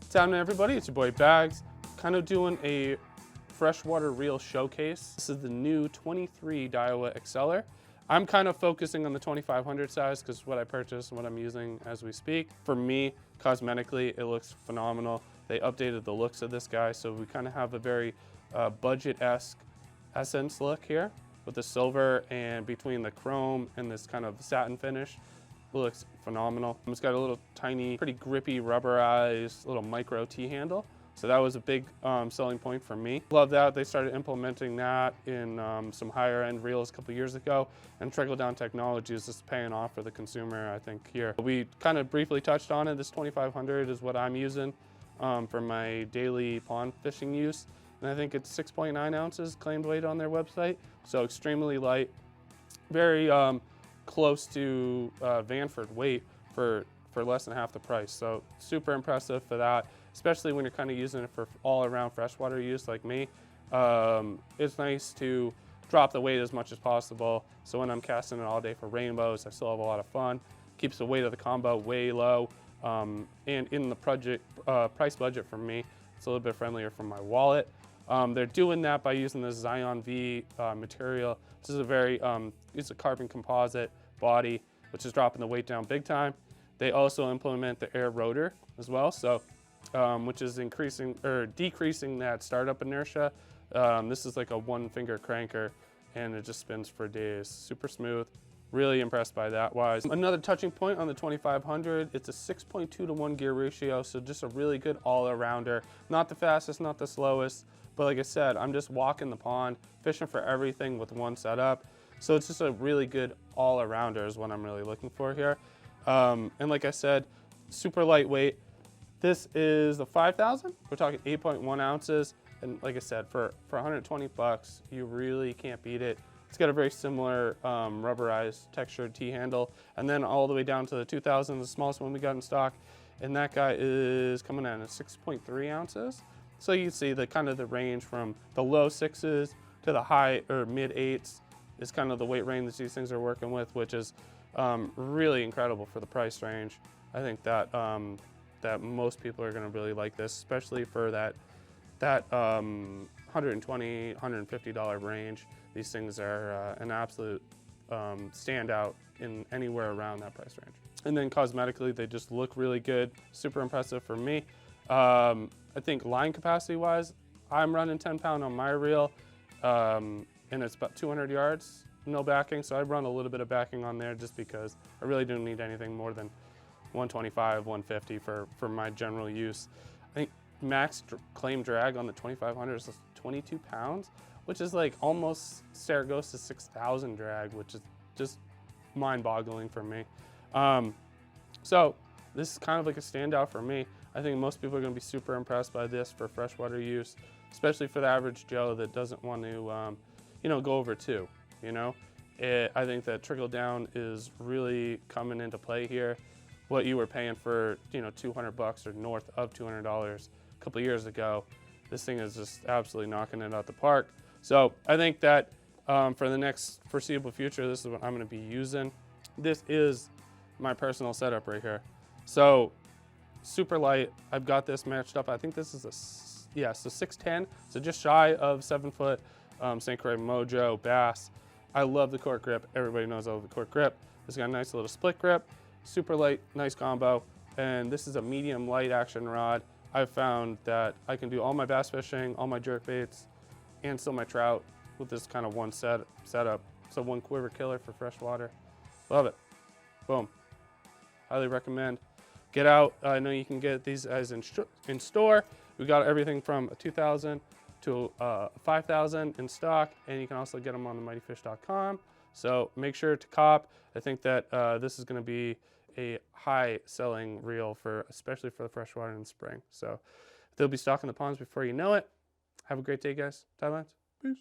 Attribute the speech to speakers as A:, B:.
A: What's happening, everybody? It's your boy Bags, kind of doing a freshwater reel showcase. This is the new 23 Daiwa Exceller. I'm kind of focusing on the 2500 size because what I purchased and what I'm using as we speak. For me, cosmetically, it looks phenomenal. They updated the looks of this guy, so we kind of have a very budget-esque essence look here with the silver and between the chrome and this kind of satin finish. It looks phenomenal. It's got a little tiny, pretty grippy, rubberized little micro T-handle. So that was a big selling point for me. Love that. They started implementing that in some higher end reels a couple years ago, and trickle down technology is just paying off for the consumer, I think, here. We kind of briefly touched on it. This 2500 is what I'm using for my daily pond fishing use. And I think it's 6.9 ounces claimed weight on their website. So extremely light, very close to Vanford weight for less than half the price. So super impressive for that, especially when you're kind of using it for all around freshwater use like me. It's nice to drop the weight as much as possible. So when I'm casting it all day for rainbows, I still have a lot of fun. Keeps the weight of the combo way low. And in the price budget for me, it's a little bit friendlier for my wallet. They're doing that by using the Zion V material. This is a very, it's a carbon composite body, which is dropping the weight down big time. They also implement the air rotor as well, so which is increasing or decreasing that startup inertia. This is like a one-finger cranker, and it just spins for days. Super smooth. Really impressed by that wise. Another touching point on the 2500, it's a 6.2 to 1 gear ratio, so just a really good all-arounder. Not the fastest, not the slowest, but like I said, I'm just walking the pond, fishing for everything with one setup. So it's just a really good all-arounder is what I'm really looking for here. And like I said, super lightweight. This is the 5000. We're talking 8.1 ounces. And like I said, for 120 bucks, you really can't beat it. It's got a very similar rubberized textured T-handle. And then all the way down to the 2000, the smallest one we got in stock. And that guy is coming in at 6.3 ounces. So you can see the kind of the range from the low 6s to the high or mid 8s is kind of the weight range that these things are working with, which is really incredible for the price range. I think that that most people are going to really like this, especially for that $120, $150 range. These things are an absolute standout in anywhere around that price range. And then cosmetically, they just look really good. Super impressive for me. I think line capacity wise, I'm running 10 pound on my reel, and it's about 200 yards, no backing. So I run a little bit of backing on there just because I really don't need anything more than 125, 150 for my general use. I think max claim drag on the 2500 is 22 pounds, which is like almost Saragossa 6,000 drag, which is just mind-boggling for me. So this is kind of like a standout for me. I think most people are going to be super impressed by this for freshwater use, especially for the average Joe that doesn't want to, you know, go over 2. You know, I think that trickle down is really coming into play here. What you were paying for, you know, 200 bucks or north of $200 a couple years ago, this thing is just absolutely knocking it out the park. So I think that for the next foreseeable future, this is what I'm going to be using. This is my personal setup right here. So super light. I've got this matched up. I think this is a, so 6'10", so just shy of 7 foot St. Croix Mojo bass. I love the cork grip. Everybody knows I love the cork grip. It's got a nice little split grip, super light, nice combo. And this is a medium light action rod. I've found that I can do all my bass fishing, all my jerk baits, and still my trout with this kind of one setup. So one quiver killer for freshwater. Love it. Boom. Highly recommend. Get out. I know you can get these guys in store. We got everything from a 2000 to a 5000 in stock, and you can also get them on the mightyfish.com. So make sure to cop. I think that this is going to be a high selling reel especially for the freshwater in the spring. So they'll be stocking the ponds before you know it. Have a great day, guys. Thailand. Peace.